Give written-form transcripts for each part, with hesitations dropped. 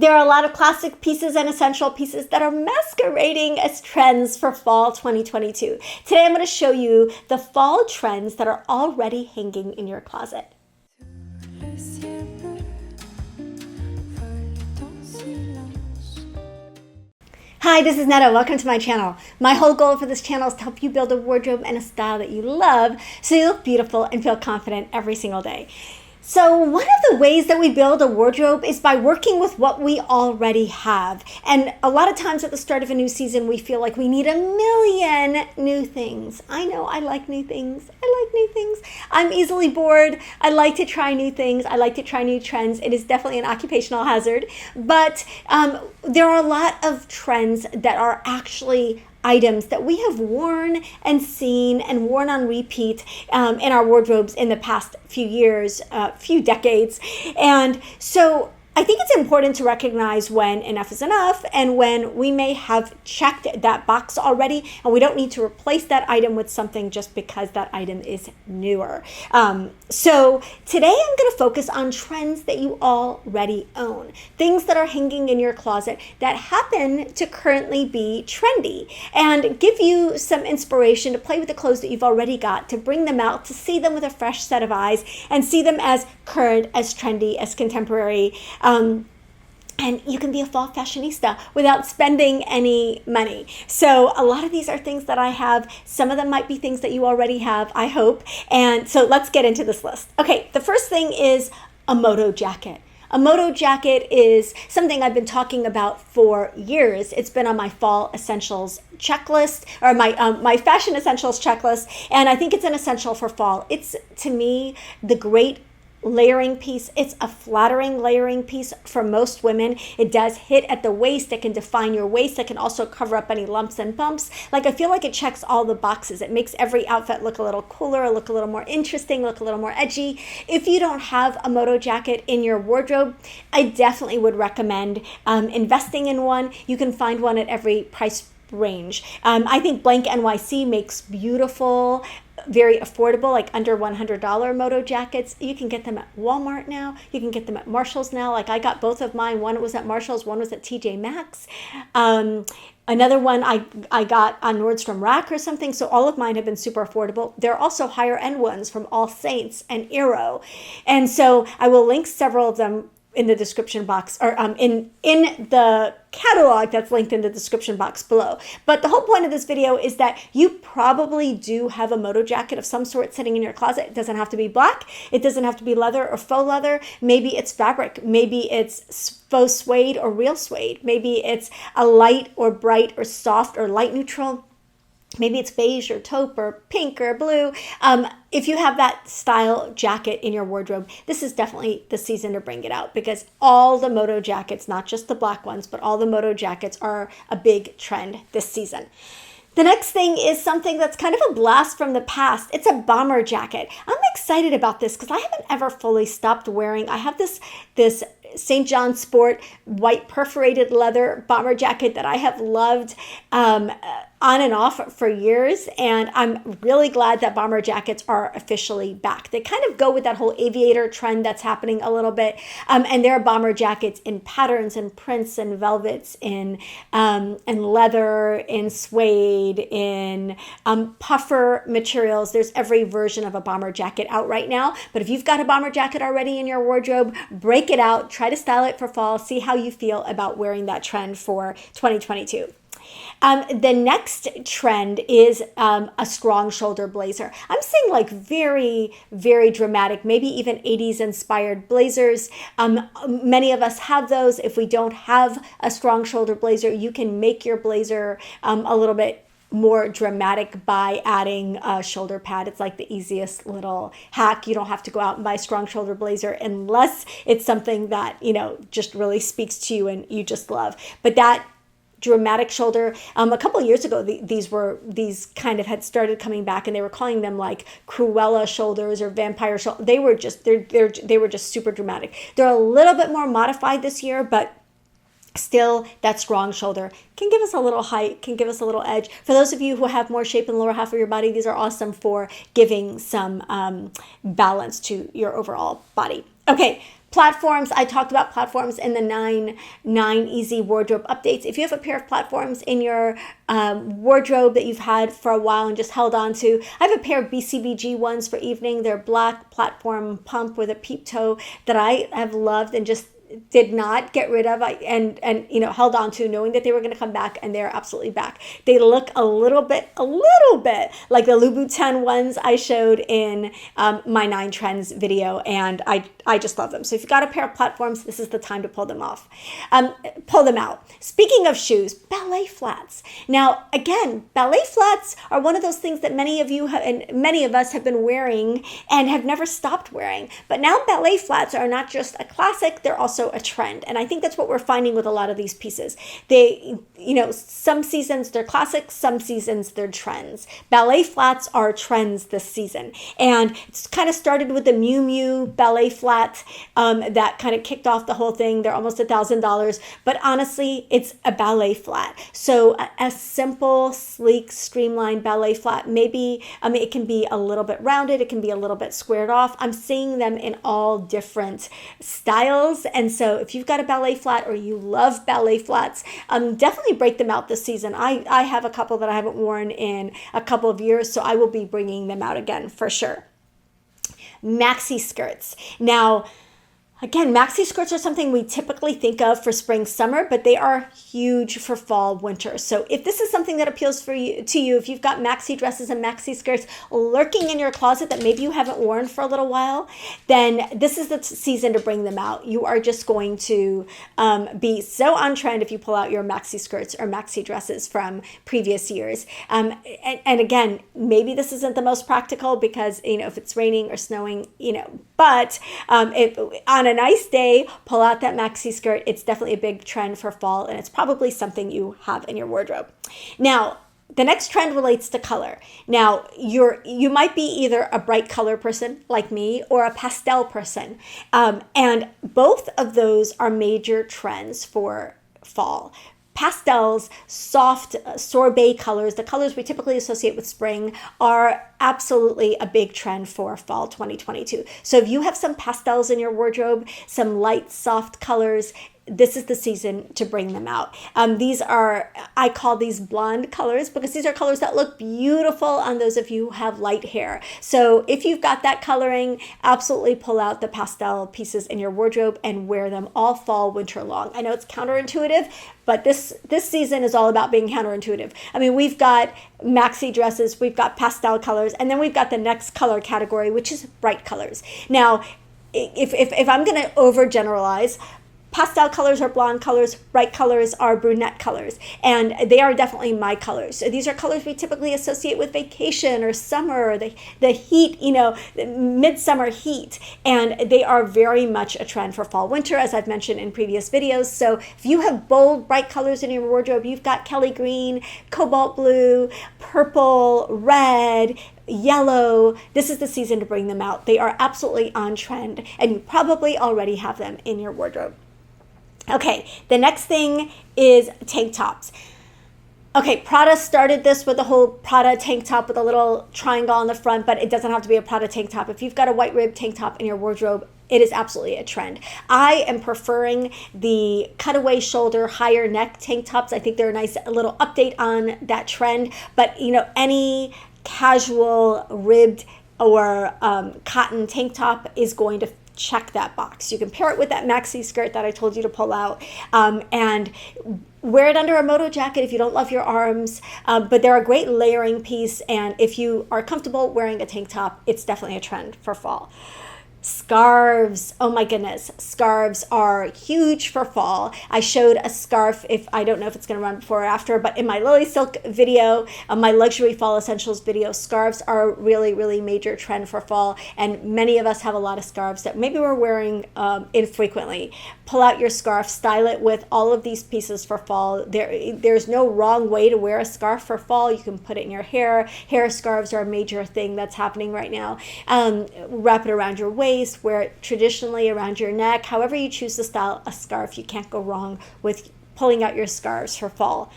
There are a lot of classic pieces and essential pieces that are masquerading as trends for fall 2022. Today I'm going to show you the fall trends that are already hanging in your closet. Hi, this is Netta. Welcome to my channel. My whole goal for this channel is to help you build a wardrobe and a style that you love so you look beautiful and feel confident every single day. So one of the ways that we build a wardrobe is by working with what we already have. And a lot of times at the start of a new season, we feel like we need a million new things. I know, I like new things. I'm easily bored. I like to try new things. I like to try new trends. It is definitely an occupational hazard. But there are a lot of trends that are actually items that we have worn and seen and worn on repeat in our wardrobes in the past few years, few decades. And so I think it's important to recognize when enough is enough and when we may have checked that box already and we don't need to replace that item with something just because that item is newer. So today I'm going to focus on trends that you already own, things that are hanging in your closet that happen to currently be trendy, and give you some inspiration to play with the clothes that you've already got, to bring them out, to see them with a fresh set of eyes and see them as current, as trendy, as contemporary. And you can be a fall fashionista without spending any money. So a lot of these are things that I have. Some of them might be things that you already have, I hope. And so let's get into this list. Okay, the first thing is a Moto Jacket. A Moto Jacket is something I've been talking about for years. It's been on my fall essentials checklist, or my fashion essentials checklist, and I think it's an essential for fall. It's, to me, the great layering piece. It's a flattering layering piece for most women. It does hit at the waist. It can define your waist. It can also cover up any lumps and bumps. Like, I feel like it checks all the boxes. It makes every outfit look a little cooler, look a little more interesting, look a little more edgy. If you don't have a Moto Jacket in your wardrobe, I definitely would recommend investing in one. You can find one at every price range. I think Blank NYC makes beautiful, very affordable, like under $100 Moto Jackets. You can get them at Walmart now. You can get them at Marshalls now. Like, I got both of mine. One was at Marshalls, one was at TJ Maxx. Another one I got on Nordstrom Rack or something. So all of mine have been super affordable. There are also higher end ones from All Saints and Aero. And so I will link several of them in the description box, or in the catalog that's linked in the description box below. But the whole point of this video is that you probably do have a Moto Jacket of some sort sitting in your closet. It doesn't have to be black. It doesn't have to be leather or faux leather. Maybe it's fabric. Maybe it's faux suede or real suede. Maybe it's a light or bright or soft or light neutral. Maybe it's beige or taupe or pink or blue. If you have that style jacket in your wardrobe, this is definitely the season to bring it out, because all the Moto Jackets, not just the black ones, but all the Moto Jackets are a big trend this season. The next thing is something that's kind of a blast from the past. It's a bomber jacket. I'm excited about this because I haven't ever fully stopped wearing. I have this St. John Sport white perforated leather bomber jacket that I have loved on and off for years, and I'm really glad that bomber jackets are officially back. They kind of go with that whole aviator trend that's happening a little bit, and there are bomber jackets in patterns and prints and velvets, in leather, in suede, in puffer materials. There's every version of a bomber jacket out right now. But if you've got a bomber jacket already in your wardrobe, break it out, try to style it for fall, see how you feel about wearing that trend for 2022. The next trend is a strong shoulder blazer. I'm seeing like very, very dramatic, maybe even 80s inspired blazers. Many of us have those. If we don't have a strong shoulder blazer, you can make your blazer a little bit more dramatic by adding a shoulder pad. It's like the easiest little hack. You don't have to go out and buy a strong shoulder blazer unless it's something that, you know, just really speaks to you and you just love. But that dramatic shoulder, a couple of years ago, these kind of had started coming back, and they were calling them like Cruella shoulders or vampire shoulders. They were just super dramatic. They're a little bit more modified this year, but still, that strong shoulder can give us a little height, can give us a little edge. For those of you who have more shape in the lower half of your body, these are awesome for giving some balance to your overall body. Okay, platforms. I talked about platforms in the nine easy wardrobe updates. If you have a pair of platforms in your wardrobe that you've had for a while and just held on to, I have a pair of BCBG ones for evening. They're black platform pump with a peep toe that I have loved and just did not get rid of and held on to, knowing that they were going to come back, and they're absolutely back. They look a little bit like the Louboutin ones I showed in my 9 trends video, and I just love them. So if you've got a pair of platforms, this is the time to pull them out. Speaking of shoes, ballet flats. Now, again, ballet flats are one of those things that many of you and many of us have been wearing and have never stopped wearing. But now ballet flats are not just a classic, they're also a trend. And I think that's what we're finding with a lot of these pieces. They, some seasons they're classics, some seasons they're trends. Ballet flats are trends this season. And it's kind of started with the Miu Miu ballet flat that kind of kicked off the whole thing. They're almost $1,000, but honestly, it's a ballet flat. So a simple, sleek, streamlined ballet flat, maybe, it can be a little bit rounded, it can be a little bit squared off. I'm seeing them in all different styles. And so if you've got a ballet flat or you love ballet flats, definitely break them out this season. I have a couple that I haven't worn in a couple of years, so I will be bringing them out again for sure. Maxi skirts. Now, again, maxi skirts are something we typically think of for spring, summer, but they are huge for fall, winter. So if this is something that appeals to you, if you've got maxi dresses and maxi skirts lurking in your closet that maybe you haven't worn for a little while, then this is the season to bring them out. You are just going to be so on trend if you pull out your maxi skirts or maxi dresses from previous years. And again, maybe this isn't the most practical because, if it's raining or snowing, but on a nice day, pull out that maxi skirt. It's definitely a big trend for fall, and it's probably something you have in your wardrobe. Now, the next trend relates to color. Now, you might be either a bright color person like me or a pastel person. And both of those are major trends for fall. Pastels, soft sorbet colors, the colors we typically associate with spring, are absolutely a big trend for fall 2022. So if you have some pastels in your wardrobe, some light, soft colors, this is the season to bring them out. These are, I call these blonde colors because these are colors that look beautiful on those of you who have light hair. So if you've got that coloring, absolutely pull out the pastel pieces in your wardrobe and wear them all fall, winter long. I know it's counterintuitive, but this season is all about being counterintuitive. We've got maxi dresses, we've got pastel colors, and then we've got the next color category, which is bright colors. Now, if I'm going to overgeneralize, pastel colors are blonde colors, bright colors are brunette colors, and they are definitely my colors. So these are colors we typically associate with vacation or summer, or the heat, the midsummer heat, and they are very much a trend for fall, winter, as I've mentioned in previous videos. So if you have bold, bright colors in your wardrobe, you've got Kelly green, cobalt blue, purple, red, yellow, this is the season to bring them out. They are absolutely on trend, and you probably already have them in your wardrobe. Okay, the next thing is tank tops. Okay, Prada started this with the whole Prada tank top with a little triangle on the front, but it doesn't have to be a Prada tank top. If you've got a white rib tank top in your wardrobe, it is absolutely a trend. I am preferring the cutaway shoulder, higher neck tank tops. I think they're a nice little update on that trend, but any casual ribbed or cotton tank top is going to check that box. You can pair it with that maxi skirt that I told you to pull out, and wear it under a Moto Jacket if you don't love your arms, but they're a great layering piece, and if you are comfortable wearing a tank top, it's definitely a trend for fall. Scarves, oh my goodness, scarves are huge for fall. I showed a scarf, I don't know if it's going to run before or after, but in my Lily Silk video, my luxury fall essentials video, scarves are really, really major trend for fall, and many of us have a lot of scarves that maybe we're wearing infrequently. Pull out your scarf, style it with all of these pieces for fall. There's no wrong way to wear a scarf for fall. You can put it in your hair. Hair scarves are a major thing that's happening right now. Wrap it around your waist, wear it traditionally around your neck. However you choose to style a scarf, you can't go wrong with pulling out your scarves for fall.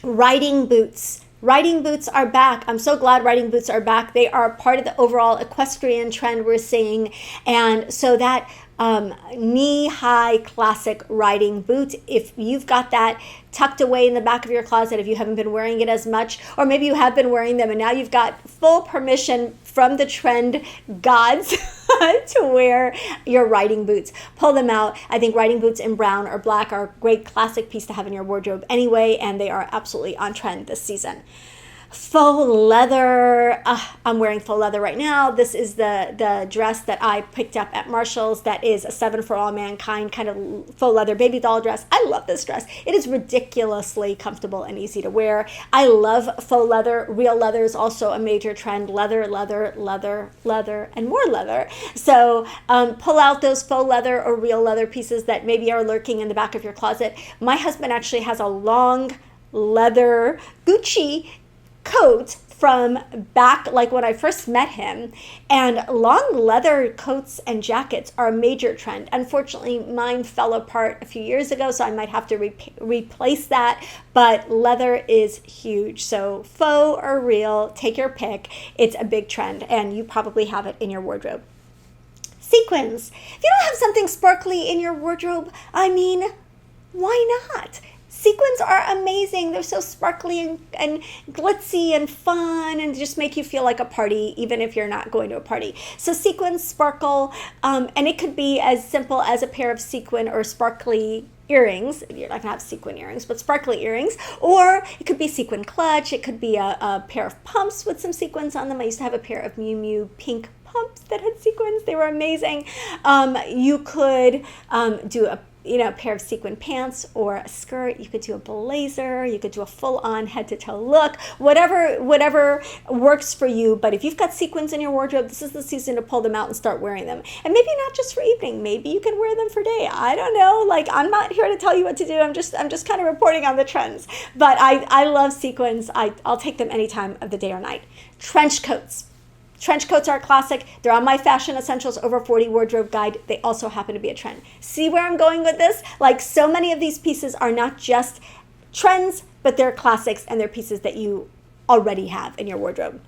Riding boots. Riding boots are back. I'm so glad riding boots are back. They are part of the overall equestrian trend we're seeing. And so that knee-high classic riding boot, if you've got that tucked away in the back of your closet, if you haven't been wearing it as much, or maybe you have been wearing them and now you've got full permission from the trend gods to wear your riding boots. Pull them out. I think riding boots in brown or black are a great classic piece to have in your wardrobe anyway, and they are absolutely on trend this season. Faux leather. I'm wearing faux leather right now. This is the dress that I picked up at Marshall's. That is a 7 for All Mankind kind of faux leather baby doll dress. I love this dress. It is ridiculously comfortable and easy to wear. I love faux leather. Real leather is also a major trend. Leather, leather, leather, leather, and more leather. So pull out those faux leather or real leather pieces that maybe are lurking in the back of your closet. My husband actually has a long leather Gucci coat from back, like when I first met him, and long leather coats and jackets are a major trend. Unfortunately, mine fell apart a few years ago, so I might have to replace that, but leather is huge. So faux or real, take your pick. It's a big trend, and you probably have it in your wardrobe. Sequins. If you don't have something sparkly in your wardrobe, I mean, why not? Sequins are amazing. They're so sparkly and glitzy and fun and just make you feel like a party, even if you're not going to a party. So sequins sparkle, and it could be as simple as a pair of sequin or sparkly earrings. You're not gonna have sequin earrings, but sparkly earrings. Or it could be sequin clutch. It could be a pair of pumps with some sequins on them. I used to have a pair of Miu Miu pink pumps that had sequins. They were amazing. You could do a pair of sequin pants or a skirt. You could do a blazer. You could do a full-on head-to-toe look. Whatever works for you. But if you've got sequins in your wardrobe, this is the season to pull them out and start wearing them. And maybe not just for evening. Maybe you can wear them for day. I don't know. Like, I'm not here to tell you what to do. I'm just kind of reporting on the trends. But I love sequins. I'll take them any time of the day or night. Trench coats. Trench coats are a classic. They're on my Fashion Essentials Over 40 wardrobe guide. They also happen to be a trend. See where I'm going with this? Like, so many of these pieces are not just trends, but they're classics and they're pieces that you already have in your wardrobe.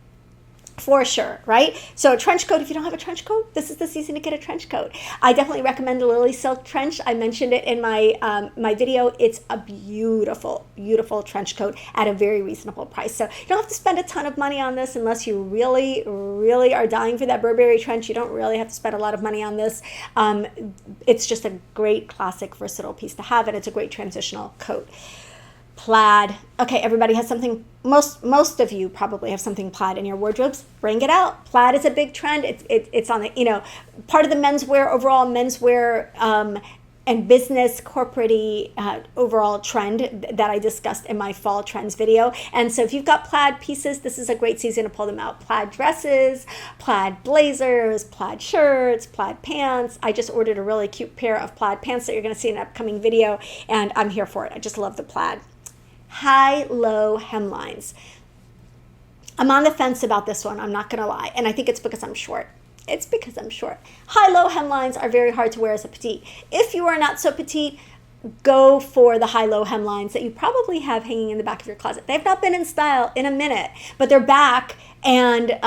For sure, right? So a trench coat, if you don't have a trench coat, this is the season to get a trench coat. I definitely recommend the Lily Silk trench. I mentioned it in my my video. It's a beautiful, beautiful trench coat at a very reasonable price. So you don't have to spend a ton of money on this unless you really, really are dying for that Burberry trench. You don't really have to spend a lot of money on this. It's just a great classic, versatile piece to have, and it's a great transitional coat. Plaid. Okay, everybody has something, most of you probably have something plaid in your wardrobes. Bring it out. Plaid is a big trend. It's on the, part of the menswear, overall menswear and business corporate overall trend that I discussed in my fall trends video. And so if you've got plaid pieces, this is a great season to pull them out. Plaid dresses, plaid blazers, plaid shirts, plaid pants. I just ordered a really cute pair of plaid pants that you're going to see in an upcoming video, and I'm here for it. I just love the plaid. High-low hemlines. I'm on the fence about this one, I'm not going to lie. And I think it's because I'm short. It's because I'm short. High-low hemlines are very hard to wear as a petite. If you are not so petite, go for the high-low hemlines that you probably have hanging in the back of your closet. They've not been in style in a minute, but they're back, and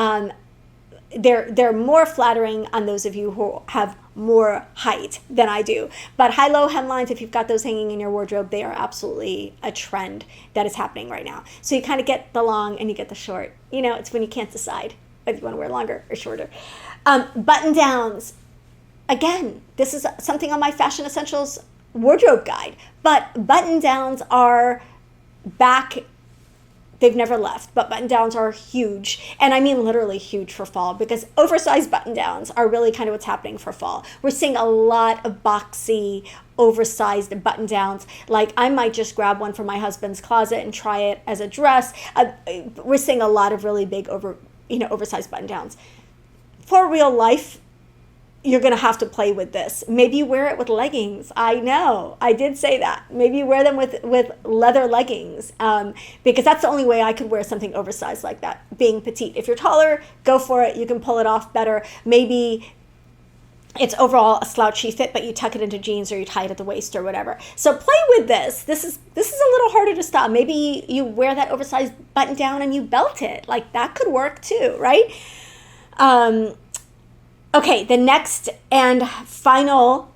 they're more flattering on those of you who have more height than I do. But high-low hemlines, if you've got those hanging in your wardrobe, they are absolutely a trend that is happening right now. So you kind of get the long and you get the short. It's when you can't decide whether you want to wear longer or shorter. Button downs. Again, this is something on my Fashion Essentials wardrobe guide. But button downs are back. They've never left, but button downs are huge. And I mean literally huge for fall, because oversized button downs are really kind of what's happening for fall. We're seeing a lot of boxy, oversized button downs. Like, I might just grab one from my husband's closet and try it as a dress. We're seeing a lot of really big oversized button downs. For real life, you're going to have to play with this. Maybe you wear it with leggings. I know, I did say that. Maybe you wear them with leather leggings, because that's the only way I could wear something oversized like that, being petite. If you're taller, go for it. You can pull it off better. Maybe it's overall a slouchy fit, but you tuck it into jeans or you tie it at the waist or whatever. So play with this. This is a little harder to style. Maybe you wear that oversized button down and you belt it. Like that could work too, right? Okay, the next and final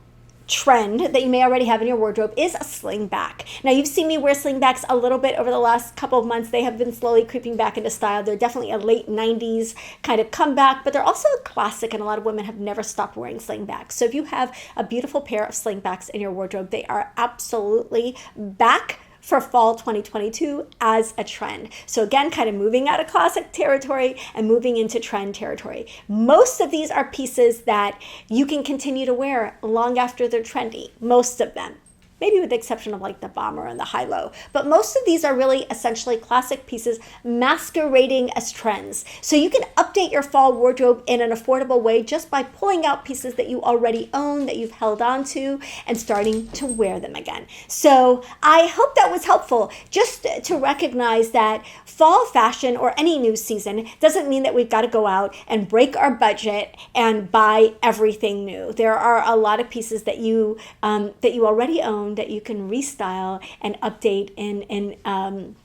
trend that you may already have in your wardrobe is a slingback. Now you've seen me wear slingbacks a little bit over the last couple of months. They have been slowly creeping back into style. They're definitely a late 90s kind of comeback, but they're also a classic, and a lot of women have never stopped wearing slingbacks. So if you have a beautiful pair of slingbacks in your wardrobe, they are absolutely back for fall 2022 as a trend. So again, kind of moving out of classic territory and moving into trend territory. Most of these are pieces that you can continue to wear long after they're trendy, most of them. Maybe with the exception of like the bomber and the high-low. But most of these are really essentially classic pieces masquerading as trends. So you can update your fall wardrobe in an affordable way just by pulling out pieces that you already own, that you've held on to, and starting to wear them again. So I hope that was helpful, just to recognize that fall fashion or any new season doesn't mean that we've got to go out and break our budget and buy everything new. There are a lot of pieces that you already own that you can restyle and update and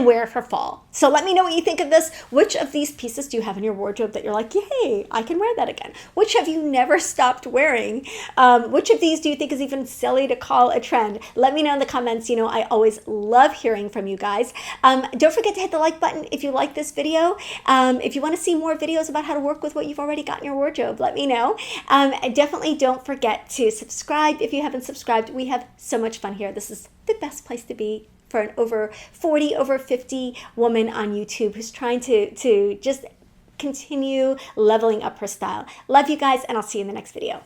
wear for fall. So let me know what you think of this. Which of these pieces do you have in your wardrobe that you're like, yay, I can wear that again? Which have you never stopped wearing? Which of these do you think is even silly to call a trend? Let me know in the comments. You know, I always love hearing from you guys. Don't forget to hit the like button if you like this video. If you want to see more videos about how to work with what you've already got in your wardrobe, let me know. Definitely don't forget to subscribe if you haven't subscribed. We have so much fun here. This is the best place to be for an over 40, over 50 woman on YouTube who's trying to just continue leveling up her style. Love you guys, and I'll see you in the next video.